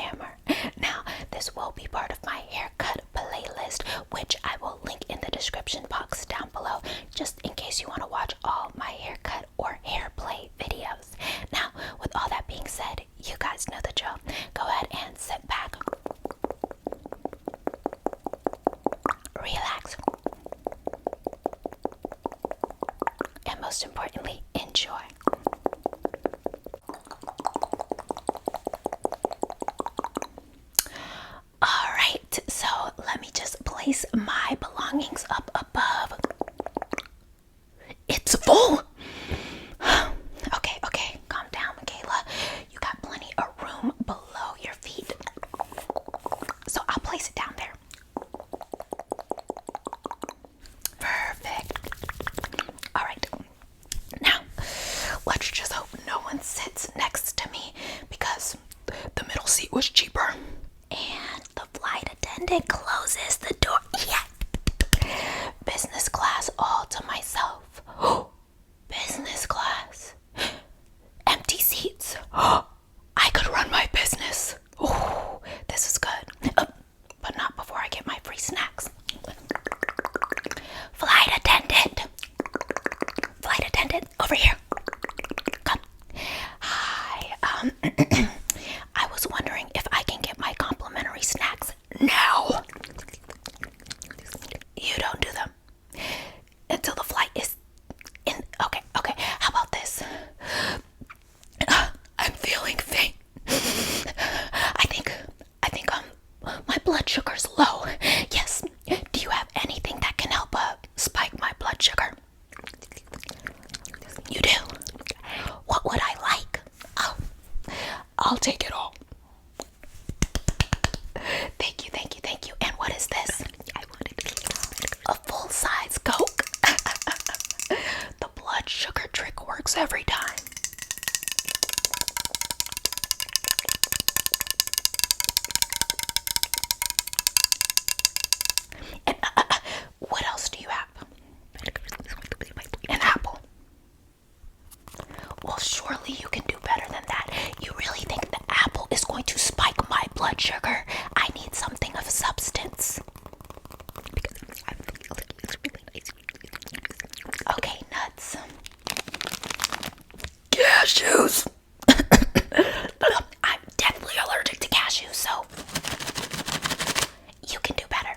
scammer. Now, this will be part of my haircut playlist, which I will link in the description box down below, just in case you want to watch all my haircut or hair play videos. Now, with all that being said, you guys know the drill. Go ahead and sit back, relax, and most importantly, enjoy. Alright, so let me just place my belongings up above. It's full! Okay, calm down, Makayla. You got plenty of room below your feet. So I'll place it down there. Perfect. Alright, now let's just hope no one sits next to me because the middle seat was cheaper. And the flight attendant closes the door. Yeah. Business class all to myself. Business class. Empty seats. I could run my business. Oh, this is good. But not before I get my free snacks. Flight attendant. Flight attendant, over here. Come. Hi. I was wondering if I can get my complimentary snacks now. You don't do them until the flight is in. Okay. How about this? I'm feeling faint. I think my blood sugar's low. Yes. Do you have anything that can help spike my blood sugar? You do? What would I like? Oh, I'll take it all. Thank you. And what is this? A full-size Coke. The blood sugar trick works every time. And what else do you have? An apple. Well, surely you can do better than that. You really think the apple is going to spike my blood sugar? I need something of substance. Okay, nuts. Cashews. I'm definitely allergic to cashews, so you can do better.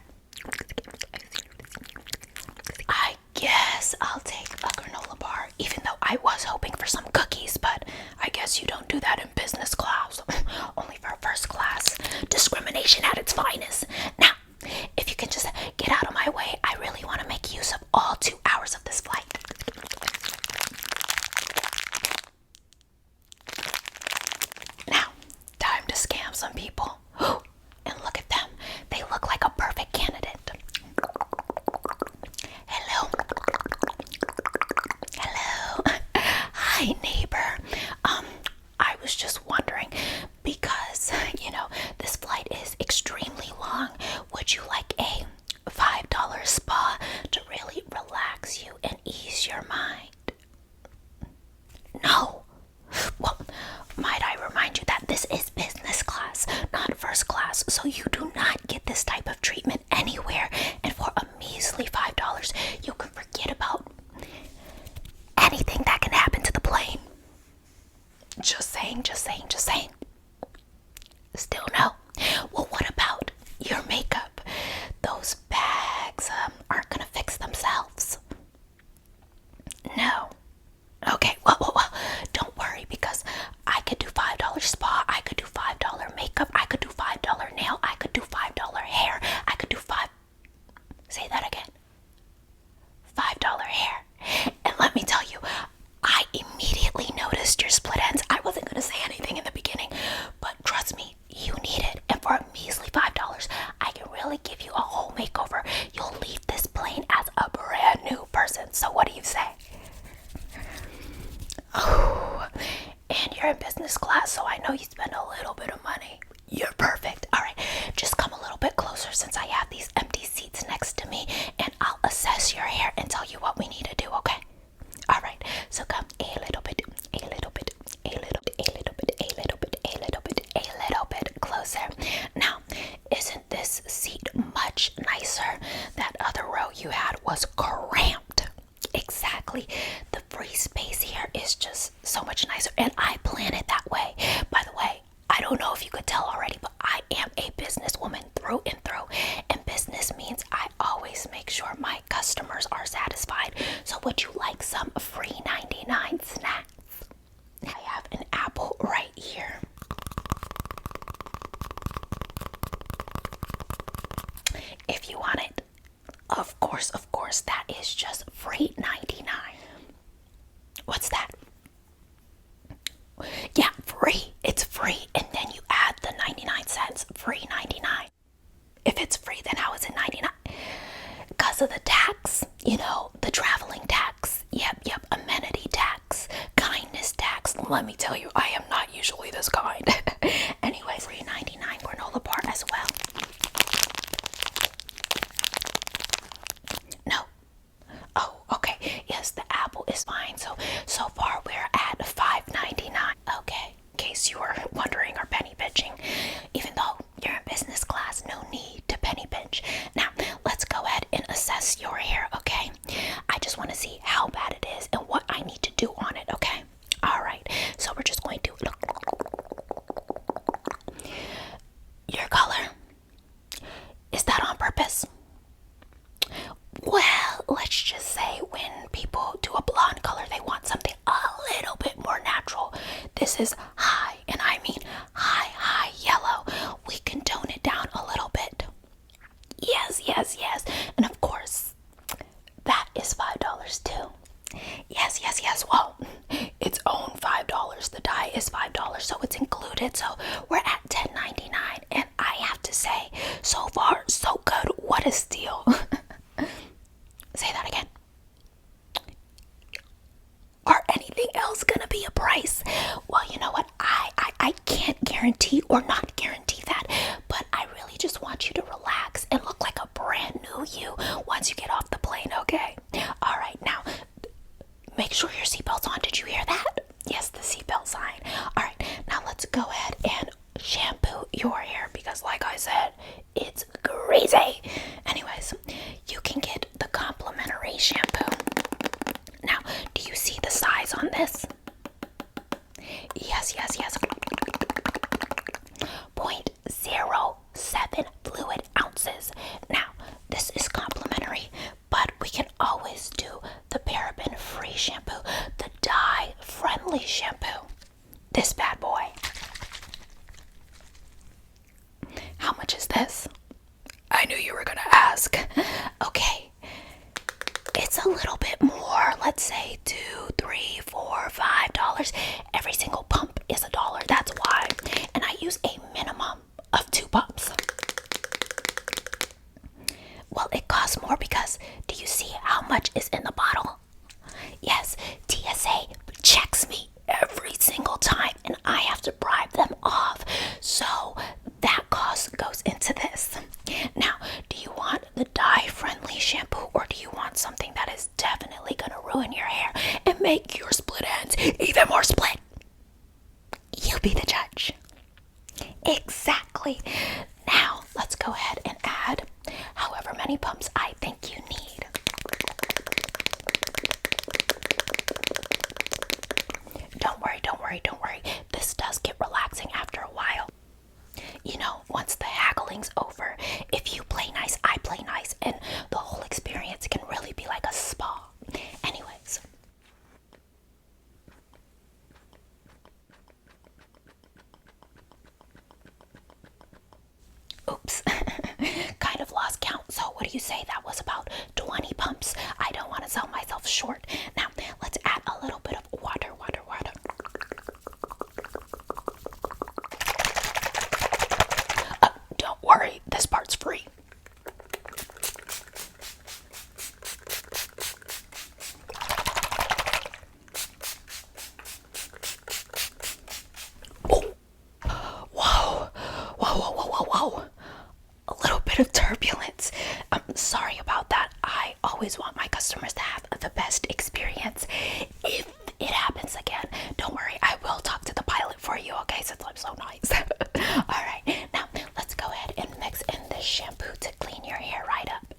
I guess I'll take a granola bar, even though I was hoping for some cookies, but I guess you don't do that in business class. Only for first class. Discrimination at its finest. Now, if you can just get out of my way, I really want to make use of all 2 hours of this flight. Now, time to scam some people. And look at them. They look like a perfect candidate. Hello. Hi, neighbor. I was just wondering, because, this flight is extremely long. Would you like a $5 spa to really relax you and ease your mind? No. Well, might I remind you that this is business class, not first class, so you do not get this type of treatment anywhere. And for a measly $5, you can forget about anything that can happen to the plane. Just saying. Still no. Well, what about your makeup? Those bags aren't gonna fix themselves. No. Okay, well, don't worry, because I could do $5 spa, I could do $5 makeup, I could do $5 nail, I could do $5 hair, I could do say that again, $5 hair. And let me tell you, I immediately noticed your split ends. I wasn't going to say anything in the beginning, but trust me, you need it. if you want it. Of course, that is just free 99. What's that? Yeah, free. It's free, and then you add the 99 cents. Free 99. If it's free, then how is it 99? Because of the tax, you know, the traveling tax. Yep, amenity tax, kindness tax. Let me tell you, I am not usually this kind. Anyways, free 99 granola bar as well. No. Oh, okay. Yes, the apple is fine. So far we're at $5.99. Okay. In case you were wondering or penny pinching, even though you're in business class, no need to penny pinch. Now, let's go ahead and assess your hair, okay? I just want to see how bad it is and what I need to do on it, okay? All right. So we're just going to your color. Is that on purpose? Well, let's just say when people do a blonde color, they want something a little bit more natural. This is high, and I mean high yellow. We can tone it down a little bit. Yes. And of course, that is $5 too. Yes. Well, its own $5. The dye is $5, so it's included. So we're at $10.99, and I have to say, so far, so good. What a steal. Say that again. Are anything else gonna be a price? Well, you know what? I can't guarantee or not guarantee that, but I really just want you to relax and look like a brand new you once you get off the plane, okay? All right, now, make sure your seatbelt's on. Did you hear that? Yes, the seatbelt sign. All right, now let's go ahead and shampoo your hair because, like I said, it's greasy. Anyways, you can get the complimentary shampoo. Now, do you see the size on this? Yes. 0.07 fluid ounces. Now, this is complimentary, but we can always do the paraben-free shampoo, the dye-friendly shampoo. This bad boy. How much is this? I knew you were gonna ask. Okay. It's a little bit more, let's say $2, $3, $4, $5. Every single pump is $1. That's why. And I use a minimum of 2 pumps. Well, it costs more because do you see how much is in the bottle? Yes, TSA checks me every single time and I have to bribe them off. So that cost goes into this. Now, do you want the dye-friendly shampoo or do you want something that is definitely going to ruin your hair and make your split ends even more split? You be the judge. Exactly. Now, let's go ahead and add however many pumps I think you need. Don't worry. This does get relaxing after a while. You know, once the haggling's over, if you play nice, I play nice, and the whole experience can really be like a spa. Anyways. Oops. Kind of lost count. So what do you say? That was about 20 pumps. I don't want to sell myself short. Now, let's add a little bit of water. Don't worry, this part's free. Whoa. A little bit of turbulence. I'm sorry about that. I always want my customers to have the best experience. If it happens again, don't worry, I will talk to the pilot for you, okay, since I'm so nice. Alright, now let's go ahead and mix in this shampoo to clean your hair right up.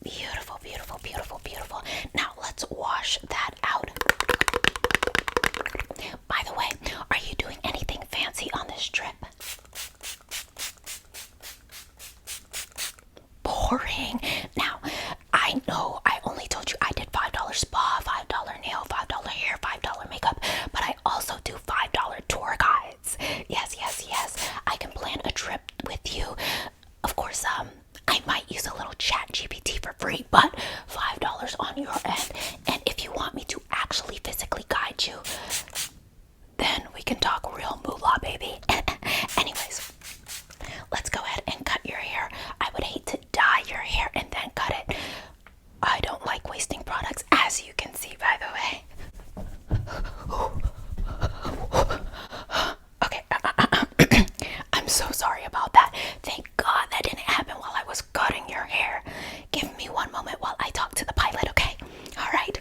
Beautiful. beautiful, beautiful. Now let's wash that out. By the way, are you doing anything fancy on this trip? Boring. Now, I know I only told you I did $5 spa, $5 nail, $5 hair, $5 makeup, but I also do $5 tour guides. Yes, yes, yes. I can plan a trip with you. Of course, I might use a little chat GPT for free, but $5 on your end. And if you want me to actually physically guide you, then we can talk real moolah, baby. Anyways, let's go ahead and cut your hair. I would hate to dye your hair and then cut it. I don't like wasting products, as you can see, by the way. Okay, I'm so sorry about that. Thank God that didn't happen while I was cutting your hair. Give me one moment while I talk to the pilot, okay? All right.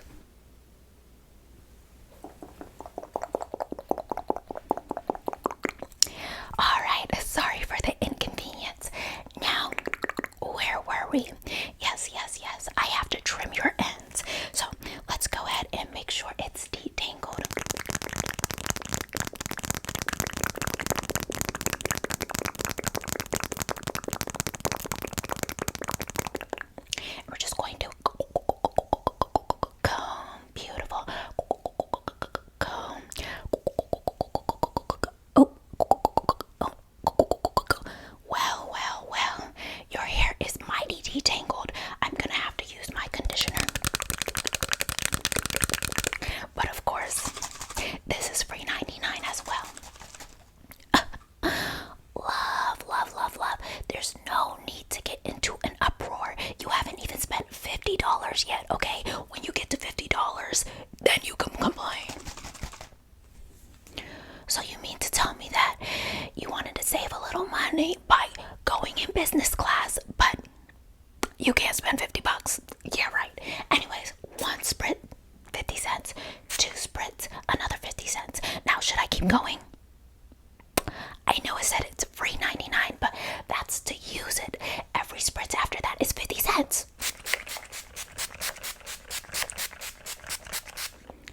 All right, sorry for the inconvenience. Now, where were we? Yes, yes, yes. I have to trim your ends. So let's go ahead and make sure it's detangled. We're just going to comb. Beautiful. Comb. Well, well, well. Your hair is mighty detangled. I'm gonna have to use my conditioner. But of course, this is free 99 as well. Love, love, love, love. There's no need to get into an uproar. You haven't even spent $50 yet, okay? When you get to $50, then you can complain. So you mean to tell me that you wanted to save a little money by going in business class, but you can't spend $50? Yeah, right. Anyways, one spritz, 50 cents. Two spritz, another 50 cents. Now, should I keep going? I know it said it's free 99, but that's to use it. Every spritz after that is 50 cents.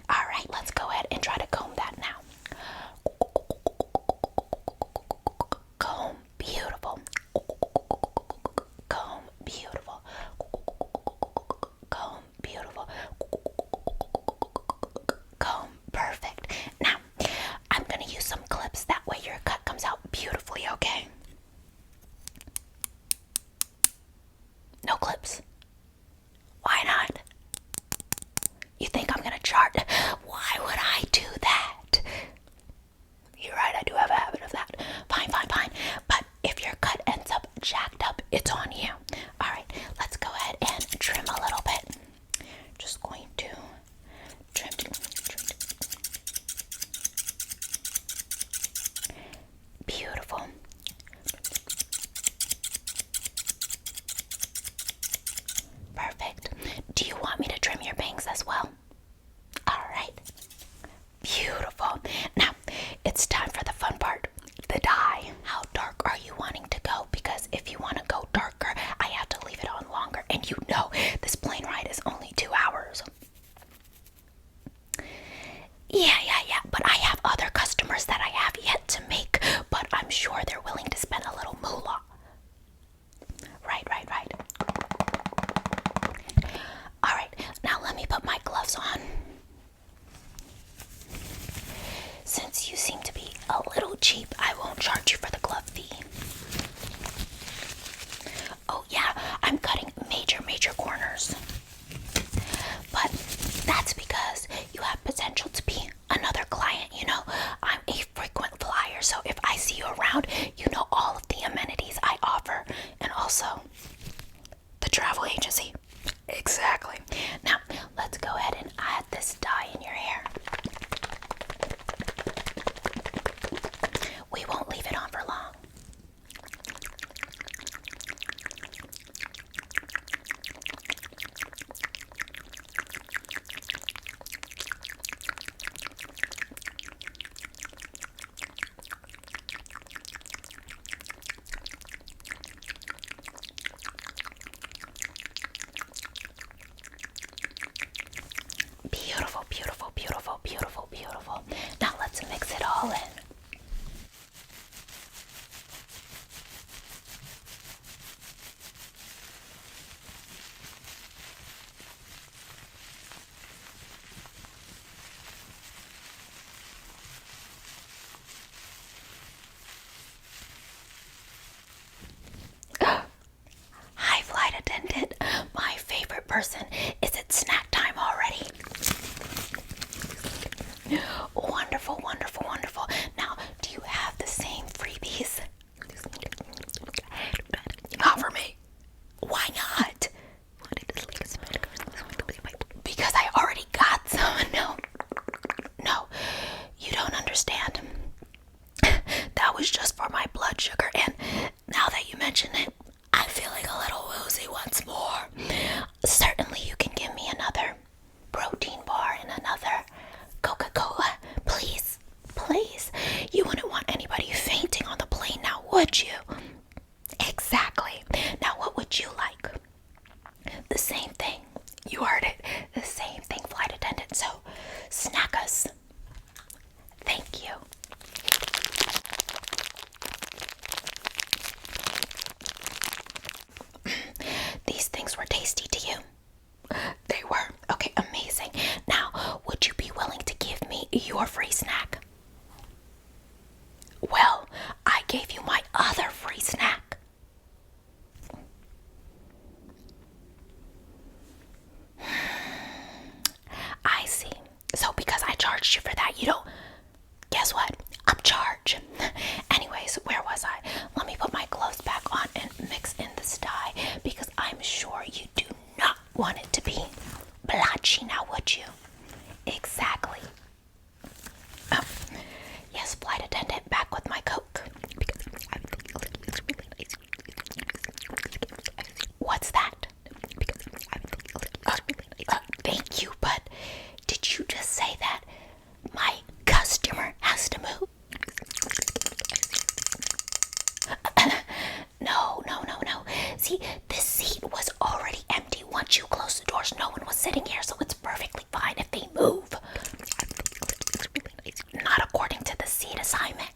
All right, let's go ahead and try to comb that now. Comb, beautiful. Comb, beautiful. Comb, beautiful. Comb, perfect. Now, I'm gonna use some clips. That way your cut comes out beautifully, okay? No clips. Why not? You think I'm gonna chart? Why would I do that? You're right, I do have a habit of that. Fine, fine, fine. But if your cut ends up jacked up, it's on you. All right, let's go ahead and trim a little bit. Just going to trim. Beautiful. Perfect. Do you want me to trim your bangs as well? All right. Beautiful. Now, it's time for the fun part, the dye. How dark are you wanting to go? Because if you want to go darker, I have to leave it on longer. And you know, this plane ride is only 2 hours. Yeah. But I have other customers that I have yet to make, but I'm sure they're willing to spend a little moolah. Right. All right, now let me put my gloves on. Since you seem to be a little cheap, I won't charge you for the glove fee. Oh yeah, I'm cutting major corners. But that's because you have potential to be another client, you know. I'm a frequent flyer, so if I see you around, you know all of the amenities I offer. And also, the travel agency. Exactly. Now, let's go ahead and add this dye in your hair. We won't leave it on for long. person. Is it snack time already? Wonderful, wonderful, wonderful. Now, do you have the same freebies? Not for me. Why not? Because I already got some. No, you don't understand. That was just for my blood sugar, and now that you mention it, I'm feeling a little woozy once more. Certainly you can give me another protein bar and another Coca-Cola. Please, please. You wouldn't want anybody fainting on the plane now, would you? Exactly. Now what would you like? The same thing. You heard it. The same thing, flight attendant. So, snack us. Thank you. These things were tasty to you? They were. Okay, amazing. Now, would you be willing to give me your free snack? Well, I gave you my other free snack. I see. So because I charged you for that, you don't... Guess what? Upcharge. Anyways, where was I? Let me put my gloves back on and mix in this dye because I'm sure you do not want it to be blotchy now, would you? Exactly. Oh, yes, flight attendant, back with my Coke. What's that? Thank you, but did you just say that my customer has to move? No. See, this seat was already empty once you closed the doors. No one was sitting here, so it's perfectly fine if they move. Not according to the seat assignment.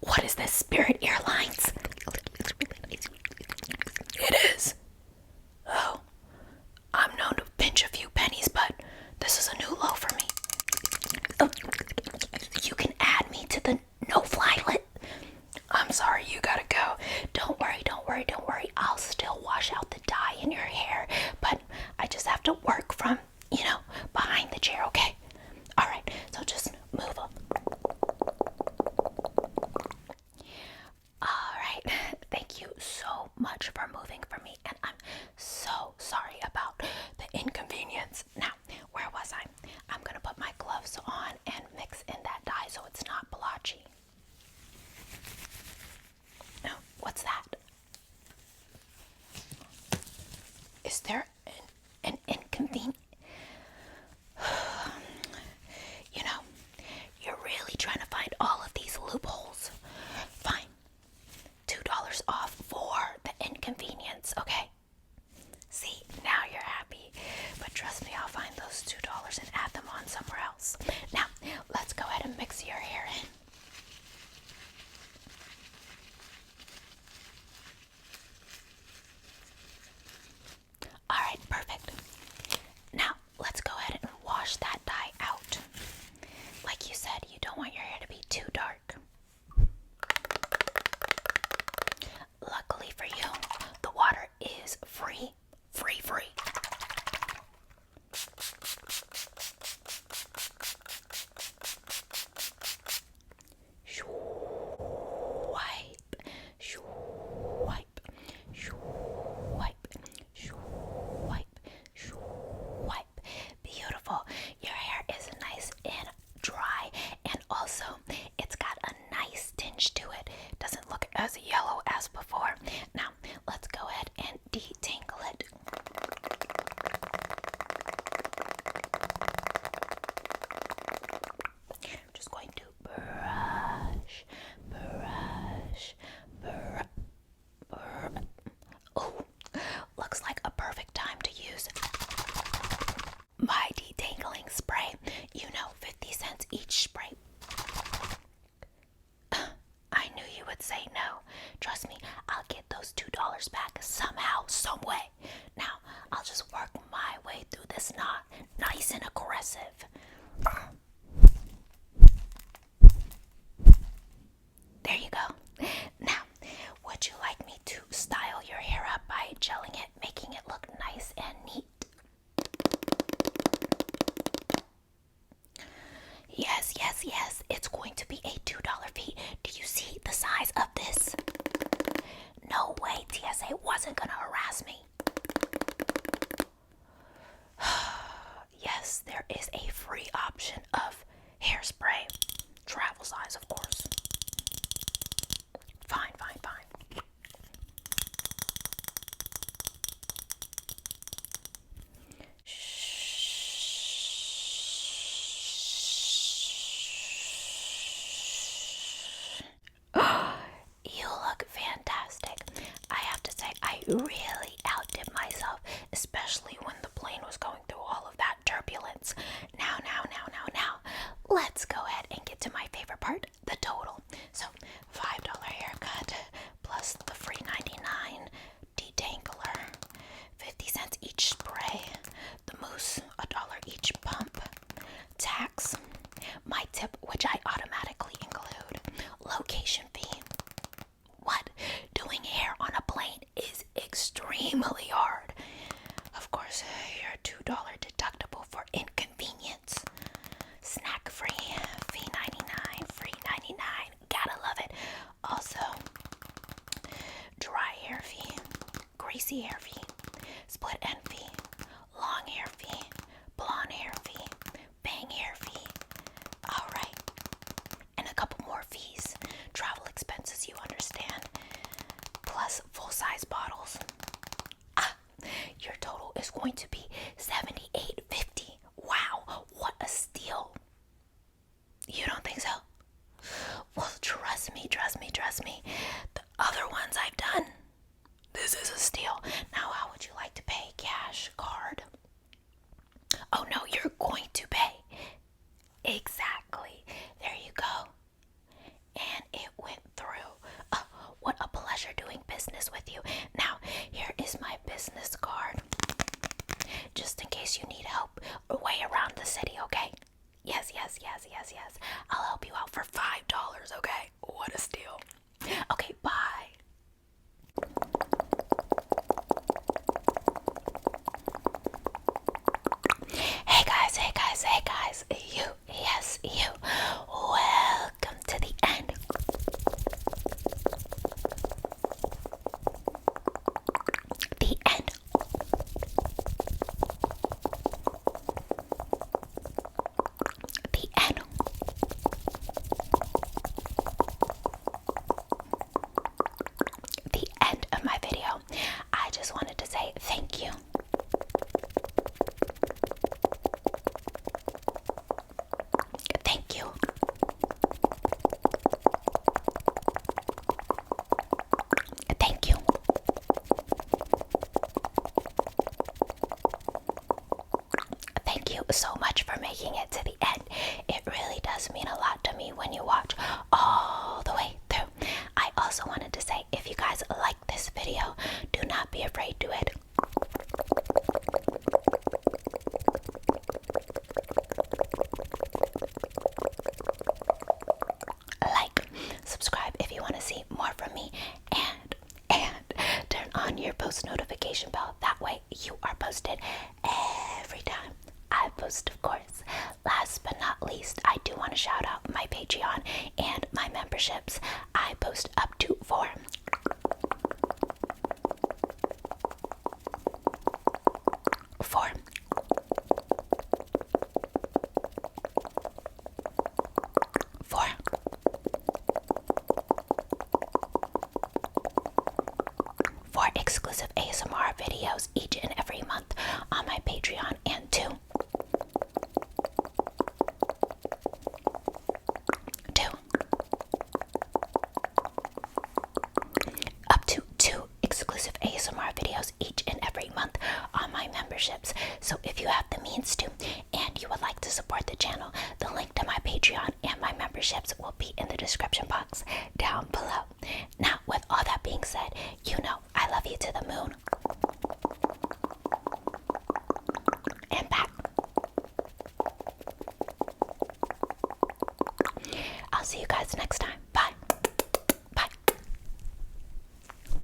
What is this, Spirit Airlines? It is. Oh, I'm known to pinch a few pennies, but this is a new low for me. You can add me to the no-fly list. I'm sorry, you gotta go. Don't worry. I'll still wash out the dye in your hair, but I just have to work from, behind the chair, okay? Alright, so just move up. Alright, thank you so much for moving for me, and I'm so sorry about the inconvenience. Now, where was I? I'm gonna put my gloves on and mix in that dye so it's not blotchy. No, what's that? Is there an inconvenience? You're really trying to find all of these loopholes. Fine. $2 off for the inconvenience, okay? See, now you're happy. But trust me, I'll find those $2 and add them on somewhere else. Now, let's go ahead and mix your hair in. Alright, perfect. Now, let's go ahead and wash that dye out. Like you said, you don't want your hair to be too dark. Luckily for you, the water is free. Swipe. Beautiful. Your hair is nice and dry, and also it's got a nice tinge to it. Doesn't look as yellow as before. Now, let's go ahead and detangle it. I'm just going to brush. Oh, looks like a perfect time to use my detangling spray. 50 cents each spray. I knew you would say no. Trust me, I'll get those $2 back somehow, some way. Now, I'll just work my way through this knot, nice and aggressive. There you go. Now, would you like me to style your hair up by gelling it, making it look nice and to be a $2 fee. Do you see the size of this? No way TSA wasn't gonna harass me. Yes, there is a free option of hairspray. Travel size, of course. Fine. You look fantastic. I have to say, I really outdid myself, especially when the plane was going through all of that turbulence. Now, let's go ahead and get to my favorite part, the total. So, $5 haircut plus the free 99 detangler, 50 cents each spray, the mousse, $1 each pump, tax, my tip, which I automatically include, location fee. What? Doing hair on a plane is extremely hard. Of course, your $2 deductible for inconvenience. Snack free, fee 99, free 99. Gotta love it. Also, dry hair fee, greasy hair fee, split end fee, long hair fee, blonde hair fee, bang hair fee. Alright. And a couple more fees. Travel expenses, you understand. Plus full-size bottles. Your total is going to be $78.50. Wow, what a steal. You don't think so? Well, trust me. The other ones I've done, this is a steal. Now, how would you like to pay? Cash, card? Oh no, you're going to pay. Exactly. There you go. And it went through. What a pleasure doing business with you. Now, here is my business card. Just in case you need help way around the city, okay? Yes. I'll help you out for $5, okay? What a steal. Okay, bye. Hey guys. You. Welcome to the end. The end. The end of my video. I just wanted to say thank you. Thank you. Thank you. Thank you so much for making it to the end. It really does mean a lot to me when you watch all the way through. I also wanted to say, if you guys like this video, do not be afraid to hit like, subscribe if you want to see more from me, and turn on your post notification bell. That way you are posted every time I post, of course. Last but not least, I do want to shout out my Patreon and my memberships. I post up to 4 exclusive ASMR videos each and every month on my Patreon, and 2 up to 2 exclusive ASMR videos each and every month on my memberships. So if you have the means to, and you would like to support the channel, the link to my Patreon and my memberships will be in the description box down below. Now, with all that being said, you know I love you to the moon and back. I'll see you guys next time.